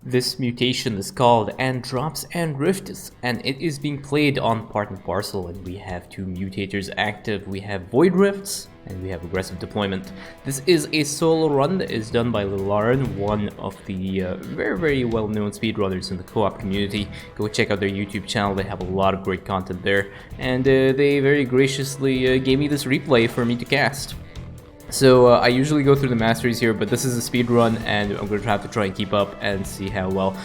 This mutation is called And Drops and Rifts, and it is being played on Part and Parcel, and we have two mutators active. We have Void Rifts, and we have Aggressive Deployment. This is a solo run that is done by Lauren, one of the very well-known speedrunners in the co-op community. Go check out their YouTube channel, they have a lot of great content there, and they very graciously gave me this replay for me to cast. So I usually go through the masteries here, but this is a speed run, and I'm going to have to try and keep up and see how well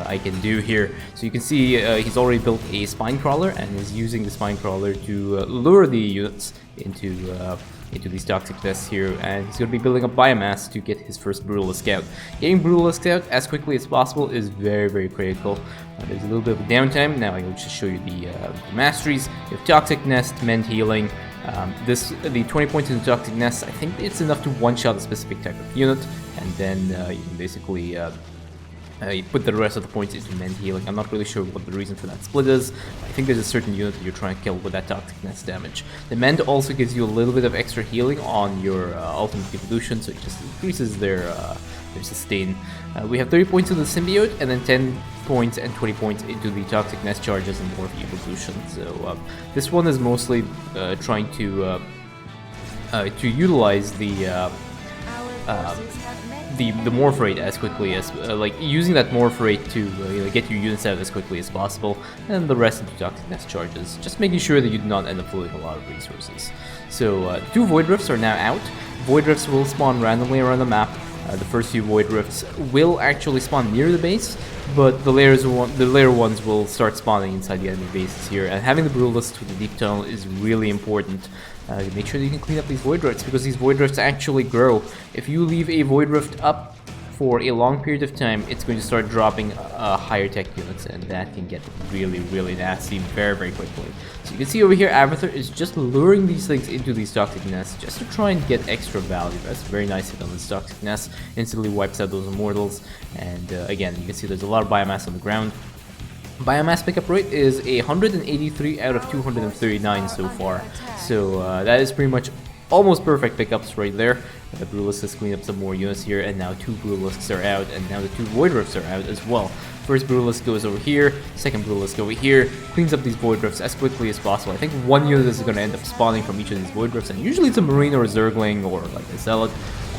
I can do here. So you can see he's already built a spine crawler and is using the spine crawler to lure the units into these toxic nests here, and he's going to be building up biomass to get his first Brutalist Scout. Getting Brutalist Scout as quickly as possible is very critical. There's a little bit of a downtime. Now I will just show you the masteries. You have Toxic Nest, Mend Healing. The 20 points in the Toxic Nest, I think it's enough to one-shot a specific type of unit, and then you can basically you put the rest of the points into Mend Healing. I'm not really sure what the reason for that split is. I think there's a certain unit that you're trying to kill with that Toxic Nest damage. The Mend also gives you a little bit of extra healing on your ultimate evolution, so it just increases their sustain. We have 30 points into the Symbiote, and then 10 points and 20 points into the Toxic Nest charges and Morph Evolution. So this one is mostly trying to utilize the morph rate as quickly as like using that morph rate to get your units out as quickly as possible, and the rest into Toxic Nest charges, just making sure that you do not end up losing a lot of resources. So two Void Rifts are now out. Void Rifts will spawn randomly around the map. The first few Void Rifts will actually spawn near the base, but the later ones will start spawning inside the enemy bases here, and having the Brutalist with the Deep Tunnel is really important. Make sure that you can clean up these Void Rifts, because these Void Rifts actually grow. If you leave a Void Rift up for a long period of time, it's going to start dropping higher tech units, and that can get really nasty very quickly. So you can see over here, Abathur is just luring these things into these Toxic Nests just to try and get extra value. That's a very nice hit on this Toxic Nest, instantly wipes out those Immortals, and again, you can see there's a lot of biomass on the ground. Biomass pickup rate is 183 out of 239 so far, so that is pretty much almost perfect pickups right there. The Brutalist has cleaned up some more units here, and now two Brutalists are out, and now the two Void Rifts are out as well. First Brutalist goes over here, second Brutalist over here, cleans up these Void Rifts as quickly as possible. I think one unit is going to end up spawning from each of these Void Rifts, and usually it's a Marine or a Zergling or like a Zealot.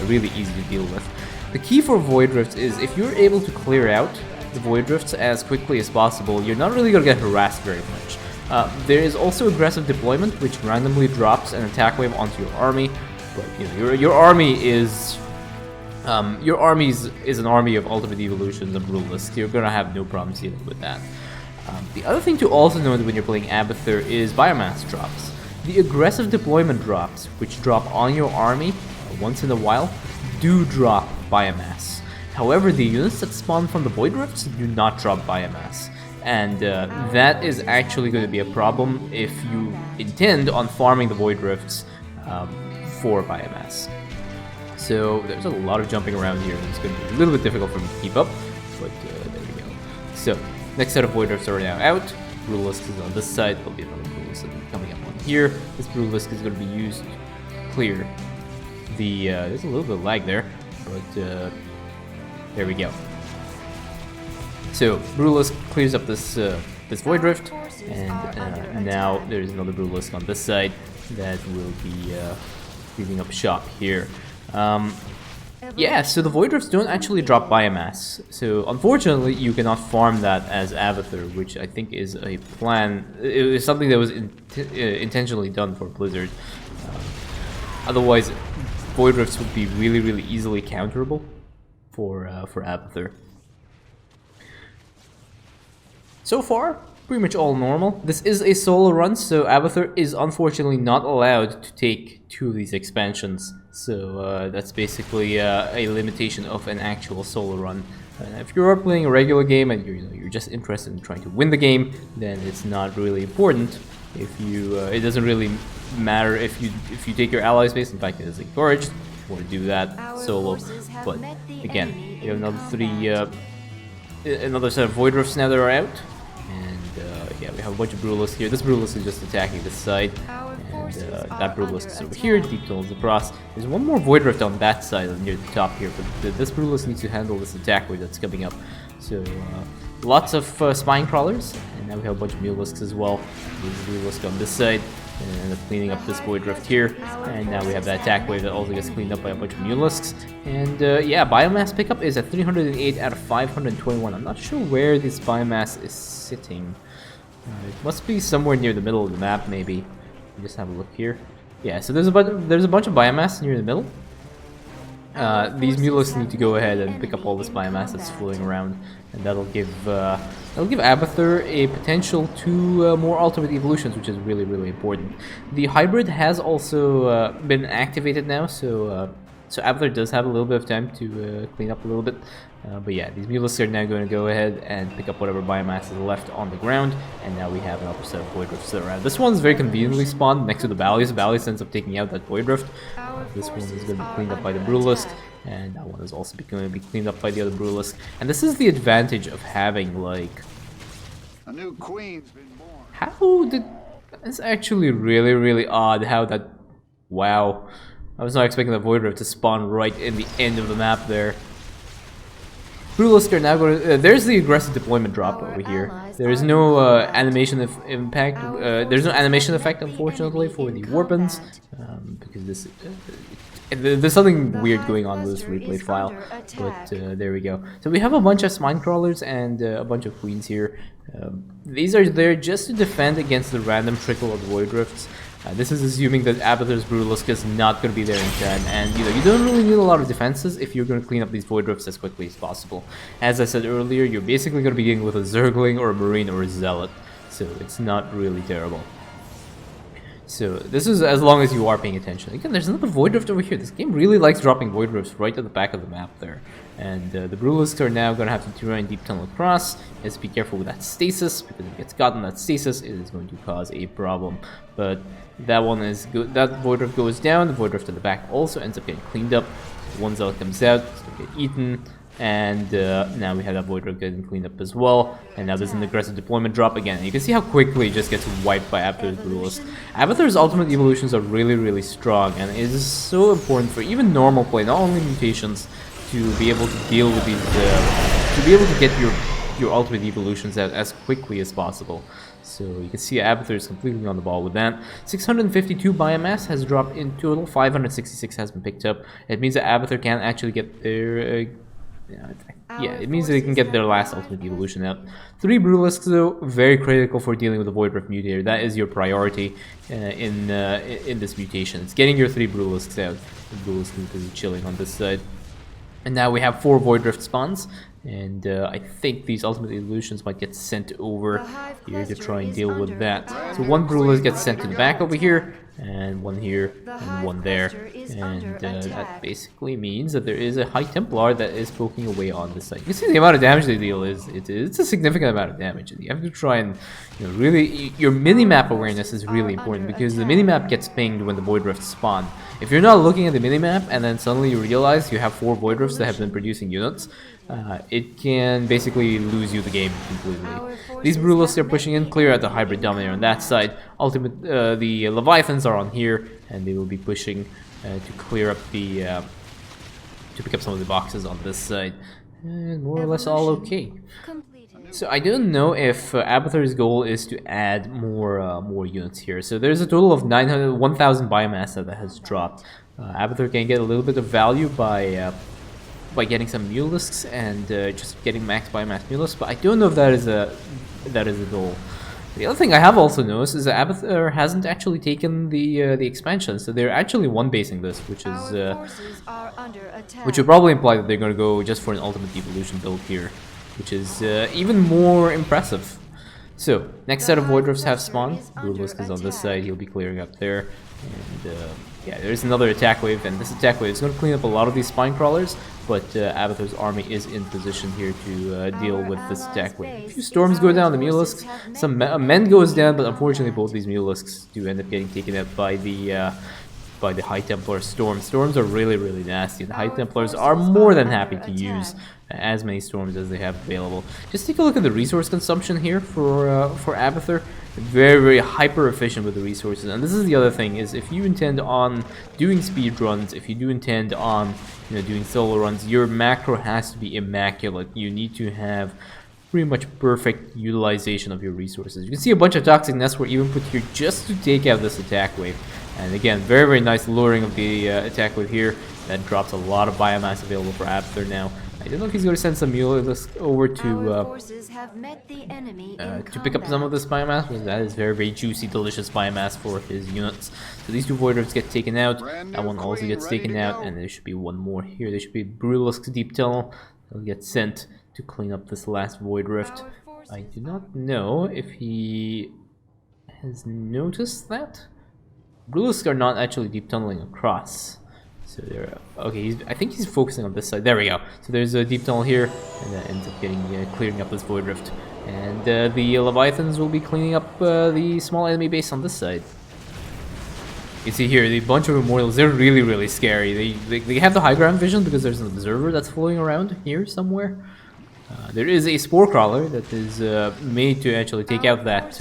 Really easy to deal with. The key for Void Rifts is if you're able to clear out the Void Rifts as quickly as possible, you're not really going to get harassed very much. There is also Aggressive Deployment, which randomly drops an attack wave onto your army, but your army is an army of Ultimate Evolutions and Brutalists. You're gonna have no problems dealing with that. The other thing to also note when you're playing Abathur is biomass drops. The Aggressive Deployment drops, which drop on your army once in a while, do drop biomass. However, the units that spawn from the Void Rifts do not drop biomass, and that is actually going to be a problem if you intend on farming the Void Rifts for biomass. So there's a lot of jumping around here, and it's going to be a little bit difficult for me to keep up, but there we go. So next set of Void Rifts are now out. Brutalist is on this side. There'll be another Brutalist coming up on here. This Brutalist is going to be used to clear the there's a little bit of lag there, but there we go. So Brutalist clears up this Void Rift, and now there's another Brutalist on this side that will be cleaning up shop here. Yeah, so the Void Rifts don't actually drop biomass, so unfortunately you cannot farm that as Abathur, which I think is a plan. It was something that was intentionally done for Blizzard. Otherwise, Void Rifts would be really easily counterable for Abathur. So far, pretty much all normal. This is a solo run, so Abathur is unfortunately not allowed to take two of these expansions. So that's basically a limitation of an actual solo run. If you're playing a regular game and you're just interested in trying to win the game, then it's not really important. If you, it doesn't really matter if you take your allies base. In fact, it is encouraged to do that solo. But again, you have another set of Void Rifts now that are out. Yeah, we have a bunch of Brutalists here. This Brutalist is just attacking this side, and that Brutalisk is over here, Deep Tunnels across. There's one more Void Rift on that side near the top here, but this Brutalisk needs to handle this attack wave that's coming up. So lots of Spine Crawlers, and now we have a bunch of Mulisks as well. There's a Mutalisk on this side, and end up cleaning up this Void Rift here, and now we have that attack wave that also gets cleaned up by a bunch of Mulisks. And yeah, biomass pickup is at 308 out of 521. I'm not sure where this biomass is sitting. It must be somewhere near the middle of the map, maybe. Just have a look here. Yeah, so there's a bunch of biomass near the middle. These Mulisks need to go ahead and pick up all this biomass that's floating around, and that'll give Abathur a potential to more ultimate evolutions, which is really, really important. The hybrid has also been activated now, so Abathur does have a little bit of time to clean up a little bit. But yeah, these Mulisks are now going to go ahead and pick up whatever biomass is left on the ground, and now we have an upper set of Void Rifts around. This one's very conveniently spawned next to the Valleys. The Valleys ends up taking out that Void Rift. This one is going to be cleaned up by the Brutalisk, and that one is also going to be cleaned up by the other Brutalisk. And this is the advantage of having, like... A new queen's been born. How did... It's actually really, really odd how that... Wow. I was not expecting the Void Rift to spawn right in the end of the map there. Brutalisk are now going to... there's the aggressive deployment drop over here. There is no animation impact. There's no animation effect, unfortunately, for the Warpins, because this... there's something weird going on with this replay file, but there we go. So we have a bunch of Spine Crawlers and a bunch of Queens here. These are there just to defend against the random trickle of Void Rifts. This is assuming that Abathur's Brutalisk is not going to be there in time, and you don't really need a lot of defenses if you're going to clean up these Void Rifts as quickly as possible. As I said earlier, you're basically going to be dealing with a Zergling or a Marine or a Zealot, so it's not really terrible. So this is as long as you are paying attention. Again, there's another Void Rift over here. This game really likes dropping Void Rifts right at the back of the map there. And the Brutalisks are now going to have to try and deep tunnel across. Just be careful with that stasis, because if it gets caught in that stasis, it is going to cause a problem. But that one is good. That Void Rift goes down. The Void Rift at the back also ends up getting cleaned up. One Zealot comes out, it's going to get eaten. And now we have that Void Rift getting cleaned up as well. And now there's an aggressive deployment drop again. And you can see how quickly it just gets wiped by Abathur's Brutalisk. Abathur's ultimate evolutions are really, really strong, and it is so important for even normal play, not only mutations, to be able to deal with these, to be able to get your ultimate evolutions out as quickly as possible. So you can see Abathur is completely on the ball with that. 652 biomass has dropped in total. 566 has been picked up. It means that Abathur can actually get their... yeah, it means they can get their last ultimate evolution out. 3 Brutalisks though, very critical for dealing with the Void Rift Mutator. That is your priority in this mutation. It's getting your 3 Brutalisks out. The Brutalisk is busy chilling on this side. And now we have 4 Void Rift spawns, and I think these ultimate evolutions might get sent over here to try and deal with that. So 1 Brutalisk gets sent to the back over here, and 1 here, and 1 there. And that basically means that there is a High Templar that is poking away on this side. You can see the amount of damage they deal is, it's a significant amount of damage. You have to try and, really, your minimap awareness is really important, because the minimap gets pinged when the Void Rifts spawn. If you're not looking at the minimap and then suddenly you realize you have 4 Void Rifts that have been producing units, it can basically lose you the game completely. These Brutalisks are pushing in, clear out the Hybrid Dominator on that side. Ultimate, the Leviathans are on here, and they will be pushing to clear up the, to pick up some of the boxes on this side. And more or less all okay. So I don't know if Abathur's goal is to add more units here. So there's a total of 1,000 biomass that has dropped. Abathur can get a little bit of value by getting some Mulisks and just getting max biomass Mulisks, but I don't know if that is a goal. The other thing I have also noticed is that Abathur hasn't actually taken the expansion, so they're actually one-basing this, which would probably imply that they're going to go just for an ultimate evolution build here, which is even more impressive. So, next set of Void Rifts have spawned. Brutalisk is on this side, he'll be clearing up there. And yeah, there's another attack wave, and this attack wave is going to clean up a lot of these Spine Crawlers, but Abathur's army is in position here to deal with this attack wave. A few Storms go down, the Mulisks, some Men goes down, but unfortunately both these Mulisks do end up getting taken out by the High Templar Storms. Storms are really, really nasty. The High Templars are more than happy to use as many Storms as they have available. Just take a look at the resource consumption here for Abathur. very, very hyper efficient with the resources. And this is the other thing, is if you intend on doing speed runs, if you do intend on doing solo runs, your macro has to be immaculate. You need to have pretty much perfect utilization of your resources. You can see a bunch of toxic nests were even put here just to take out this attack wave. And again, very, very nice luring of the attack wave here. That drops a lot of biomass available for Abathur now. I don't know if he's going to send some Mutators over to pick up some of this biomass, because that is very, very juicy, delicious biomass for his units. So these two Voidrifts get taken out. That one also gets taken out, and there should be one more here. There should be Brutalisk's Deep Tunnel. They'll get sent to clean up this last Void Rift. I do not know if he has noticed that. Brutalisks are not actually deep tunneling across. So they're okay. I think he's focusing on this side. There we go. So there's a deep tunnel here, and that ends up getting clearing up this Void Rift. And the Leviathans will be cleaning up the small enemy base on this side. You see here, the bunch of Immortals, they're really, really scary. They have the high ground vision because there's an observer that's floating around here somewhere. There is a Spore Crawler that is made to actually take out that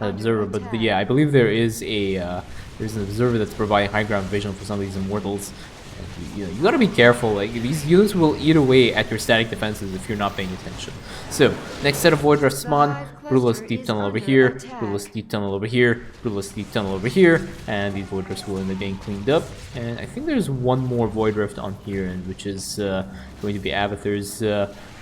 observer, but yeah, I believe there's an observer that's providing high ground vision for some of these Immortals. And, you gotta be careful. Like, these units will eat away at your static defenses if you're not paying attention. So next set of Void Rifts spawn. Brutalisk Deep Tunnel over here, Brutalisk Deep Tunnel over here, Brutalisk Deep Tunnel over here, and these Void Rifts will end up getting cleaned up. And I think there's one more Void Rift on here, and which is going to be Abathur's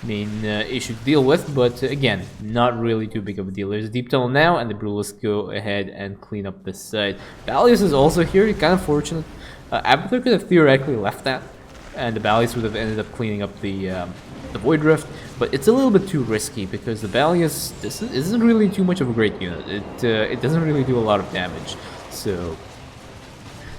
main issue to deal with, but again, not really too big of a deal. There's a Deep Tunnel now, and the Brutalisk go ahead and clean up this side. Balius is also here, kind of fortunate. Abathur could have theoretically left that, and the Balius would have ended up cleaning up the Void Rift, but it's a little bit too risky because the Balius isn't really too much of a great unit. It doesn't really do a lot of damage. So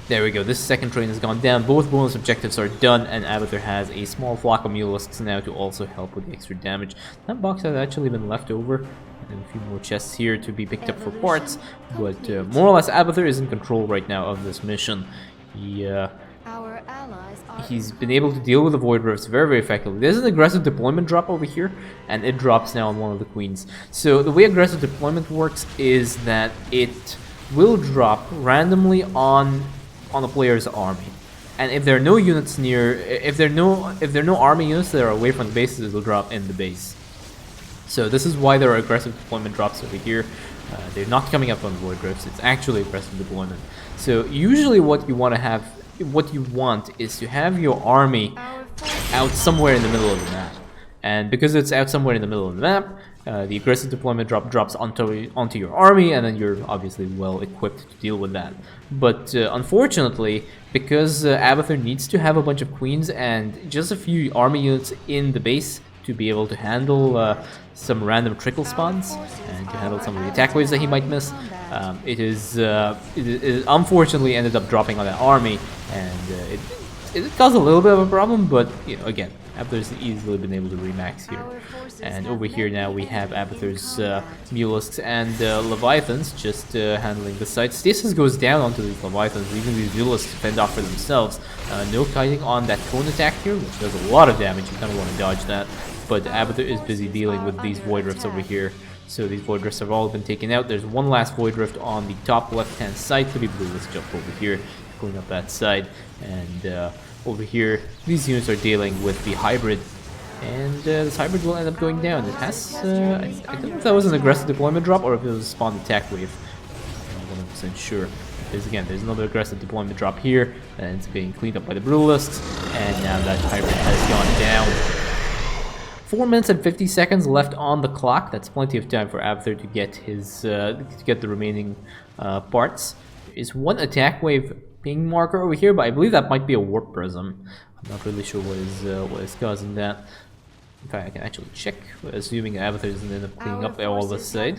there we go. This second train has gone down. Both bonus objectives are done, and Abathur has a small flock of Mutalisks now to also help with the extra damage. That box has actually been left over, and a few more chests here to be picked up for parts. But more or less, Abathur is in control right now of this mission. He's been able to deal with the Void Rifts very, very effectively. There's an aggressive deployment drop over here, and it drops now on one of the queens. So the way aggressive deployment works is that it will drop randomly on a player's army, and if there are no units near, if there are no army units that are away from the bases, it'll drop in the base. So this is why there are aggressive deployment drops over here. They're not coming up on Void Rifts. It's actually aggressive deployment. So usually what you want is to have your army out somewhere in the middle of the map. And because it's out somewhere in the middle of the map, the aggressive deployment drops onto your army, and then you're obviously well equipped to deal with that. But unfortunately, because Abathur needs to have a bunch of queens and just a few army units in the base to be able to handle some random trickle spawns and to handle some of the attack waves that he might miss, it unfortunately ended up dropping on that army, and it caused a little bit of a problem. But again, Abathur's easily been able to remax here. And over here now we have Abathur's Mutalisks and Leviathans just handling the site. Stasis goes down onto these Leviathans, leaving these Mutalisks to fend off for themselves. No kiting on that cone attack here, which does a lot of damage. You kind of want to dodge that. But Abathur is busy dealing with these Void Rifts over here. So these Void Rifts have all been taken out. There's one last Void Rift on the top left-hand side. To be blue, let's jump over here, clean up that side. And over here, these units are dealing with the hybrid. And this hybrid will end up going down. It has, I don't know if that was an aggressive deployment drop or if it was a spawned attack wave. I'm not 100% sure. Because again, there's another aggressive deployment drop here, and it's being cleaned up by the Brutalisks. And now that hybrid has gone down. 4 minutes and 50 seconds left on the clock. That's plenty of time for Abathur to get his to get the remaining parts. There is one attack wave ping marker over here, but I believe that might be a warp prism. I'm not really sure what is causing that. In fact, I can actually check, assuming Abathur doesn't end up cleaning up all this side.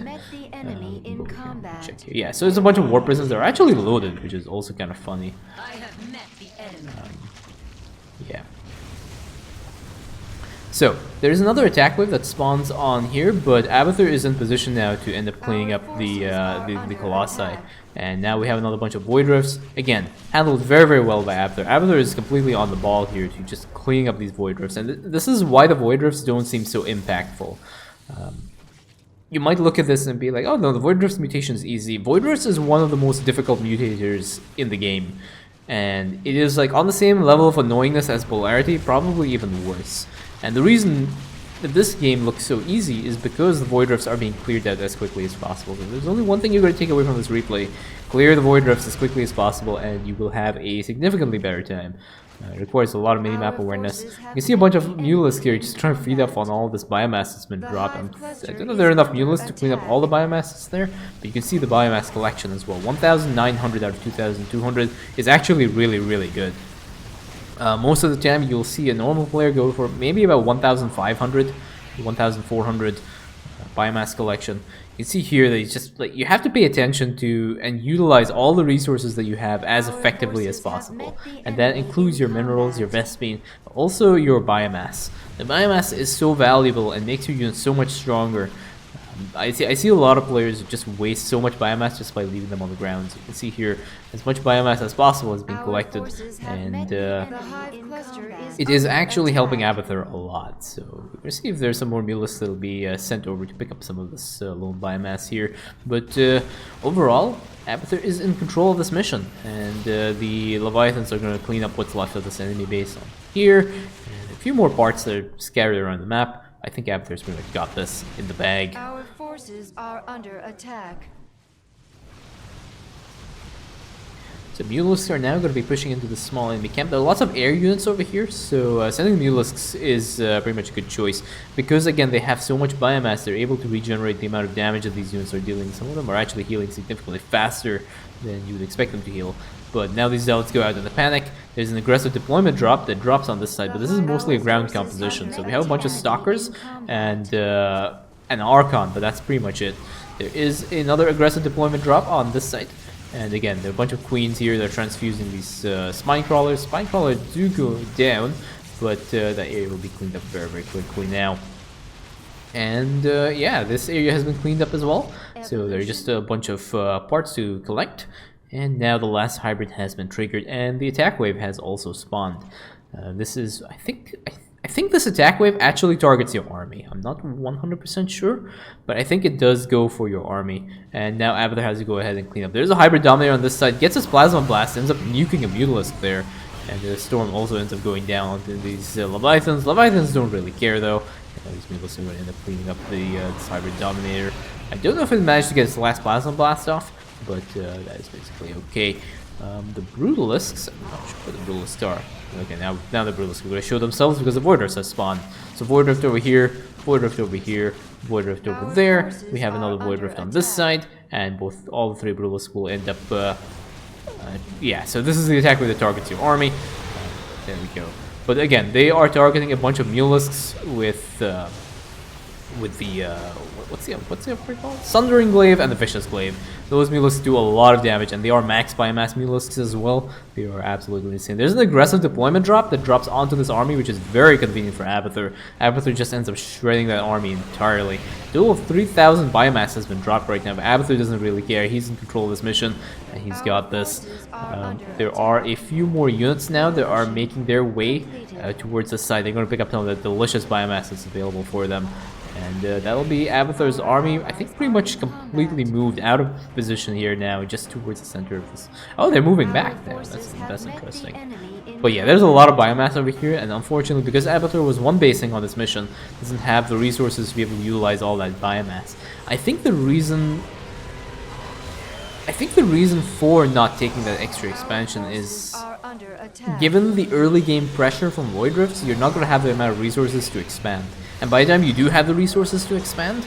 Check here. Yeah, so there's a bunch of warp prisms that are actually loaded, which is also kind of funny. Yeah. So, there's another attack wave that spawns on here, but Abathur is in position now to end up cleaning up the Colossi. And now we have another bunch of Void Rifts. Again, handled very, very well by Abathur. Abathur is completely on the ball here to just cleaning up these Void Rifts. And this is why the Void Rifts don't seem so impactful. you might look at this and be like, oh no, the Void Rift's mutation is easy. Void Rift is one of the most difficult mutators in the game. And it is like on the same level of annoyingness as Polarity, probably even worse. And the reason that this game looks so easy is because the Void Rifts are being cleared out as quickly as possible. So there's only one thing you're going to take away from this replay. Clear the Void Rifts as quickly as possible and you will have a significantly better time. It requires a lot of minimap awareness. You can see a bunch of Mulisks here just trying to feed up on all this biomass that's been dropped. I don't know if there are enough Mulisks to clean up all the biomass that's there, but you can see the biomass collection as well. 1,900 out of 2,200 is actually really, really good. Most of the time you'll see a normal player go for maybe about 1,500, 1,400 biomass collection. You can see here that it's just like you have to pay attention to and utilize all the resources that you have as effectively as possible, and that includes your minerals, your Vespene, but also your biomass. The biomass is so valuable and makes your units so much stronger. I see a lot of players just waste so much biomass just by leaving them on the ground. So you can see here as much biomass as possible has been collected, and it is actually helping Abathur a lot. So we'll see if there's some more Mulisks that'll be sent over to pick up some of this lone biomass here. But overall, Abathur is in control of this mission, and the Leviathans are going to clean up what's left of this enemy base on here, and a few more parts that are scattered around the map. I think Abathur's pretty much got this in the bag. Our forces are under attack. So Mulisks are now going to be pushing into the small enemy camp. There are lots of air units over here, so sending Mulisks is pretty much a good choice. Because again, they have so much biomass, they're able to regenerate the amount of damage that these units are dealing. Some of them are actually healing significantly faster than you would expect them to heal. But now these zealots go out in a panic. There's an aggressive deployment drop that drops on this side, but this is mostly a ground composition. So we have a bunch of stalkers and an Archon, but that's pretty much it. There is another aggressive deployment drop on this side. And again, there are a bunch of queens here that are transfusing these spine crawlers. Spine crawlers do go down, but that area will be cleaned up very, very quickly now. And yeah, this area has been cleaned up as well. So there are just a bunch of parts to collect. And now the last hybrid has been triggered, and the attack wave has also spawned. This is, I think this attack wave actually targets your army. I'm not 100% sure, but I think it does go for your army. And now Abathur has to go ahead and clean up. There's a hybrid dominator on this side, gets his plasma blast, ends up nuking a Mutalisk there, and the storm also ends up going down onto these Leviathans. Leviathans don't really care though. These Mutalisks are going to end up cleaning up this hybrid dominator. I don't know if it managed to get its last plasma blast off, but that is basically okay. The Brutalisks, I'm not sure where the Brutalisks are. Okay, now the Brutalisks are going to show themselves because the Void Rifts have spawned. So Void Rift over here, Void Rift over here, Void Rift over there. We have another Void Rift on this side, and all the three Brutalisks will end up. Yeah, so this is the attack where that targets your army. There we go. But again, they are targeting a bunch of Mulisks with the what's the upgrade called? Sundering Glaive and the Vicious Glaive. Those Mulisks do a lot of damage, and they are max biomass Mulisks as well. They are absolutely insane. There's an aggressive deployment drop that drops onto this army, which is very convenient for Abathur. Abathur just ends up shredding that army entirely. A total of 3,000 biomass has been dropped right now, but Abathur doesn't really care. He's in control of this mission, and he's got this. There are a few more units now that are making their way towards this side. They're going to pick up some of the delicious biomass that's available for them. And that'll be Abathur's army. I think pretty much completely moved out of position here now, just towards the center of this. Oh, they're moving back there. That's interesting. But yeah, there's a lot of biomass over here, and unfortunately, because Abathur was one basing on this mission, doesn't have the resources to be able to utilize all that biomass. I think the reason for not taking that extra expansion is, given the early game pressure from Void Rifts, you're not going to have the amount of resources to expand. And by the time you do have the resources to expand,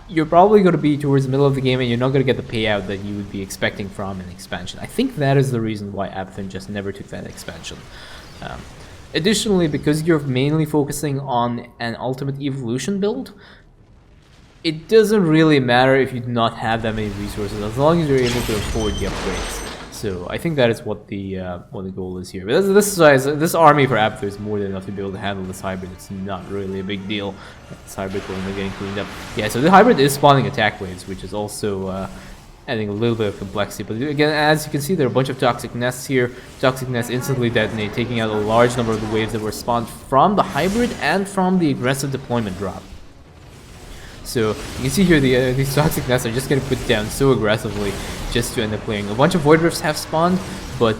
you're probably going to be towards the middle of the game and you're not going to get the payout that you would be expecting from an expansion. I think that is the reason why Abathur just never took that expansion. Additionally, because you're mainly focusing on an Ultimate Evolution build, it doesn't really matter if you do not have that many resources, as long as you're able to afford the upgrades. So I think that is what the goal is here. But this army for Abathur is more than enough to be able to handle this hybrid. It's not really a big deal. This hybrid will end up getting cleaned up. Yeah, so the hybrid is spawning attack waves, which is also adding a little bit of complexity. But again, as you can see, there are a bunch of toxic nests here. Toxic nests instantly detonate, taking out a large number of the waves that were spawned from the hybrid and from the aggressive deployment drop. So you can see here these toxic nests are just getting put down so aggressively just to end up clearing. A bunch of Void Rifts have spawned, but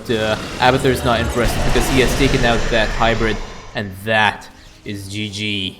Abathur is not interested because he has taken out that hybrid, and that is GG.